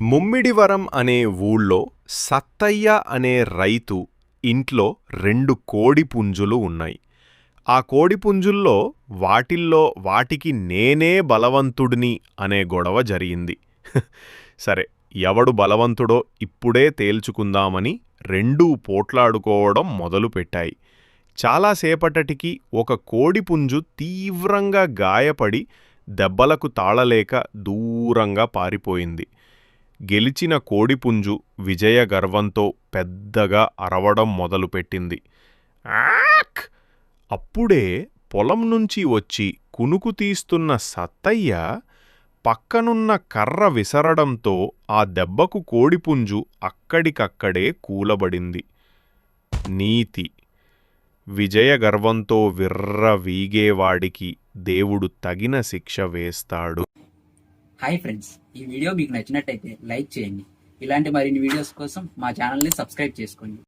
ముమ్మిడివరం అనే ఊళ్ళో సత్తయ్య అనే రైతు ఇంట్లో 2 కోడిపుంజులు ఉన్నాయి. ఆ కోడిపుంజుల్లో వాటికి నేనే బలవంతుడిని అనే గొడవ జరిగింది. సరే, ఎవడు బలవంతుడో ఇప్పుడే తేల్చుకుందామని రెండూ పోట్లాడుకోవడం మొదలుపెట్టాయి. చాలాసేపటికి ఒక కోడిపుంజు తీవ్రంగా గాయపడి దెబ్బలకు తాళలేక దూరంగా పారిపోయింది. గెలిచిన కోడిపుంజు విజయగర్వంతో పెద్దగా అరవడం మొదలుపెట్టింది. ఆక్! అప్పుడే పొలం నుంచి వచ్చి కునుకు తీస్తున్న సత్తయ్య పక్కనున్న కర్ర విసరడంతో ఆ దెబ్బకు కోడిపుంజు అక్కడికక్కడే కూలబడింది. నీతి: విజయగర్వంతో విర్రవీగేవాడికి దేవుడు తగిన శిక్ష వేస్తాడు. హాయ్ ఫ్రెండ్స్, ఈ వీడియో మీకు నచ్చినట్టయితే లైక్ చేయండి. ఇలాంటి మరిన్ని వీడియోస్ కోసం మా ఛానల్ని సబ్స్క్రైబ్ చేసుకోండి.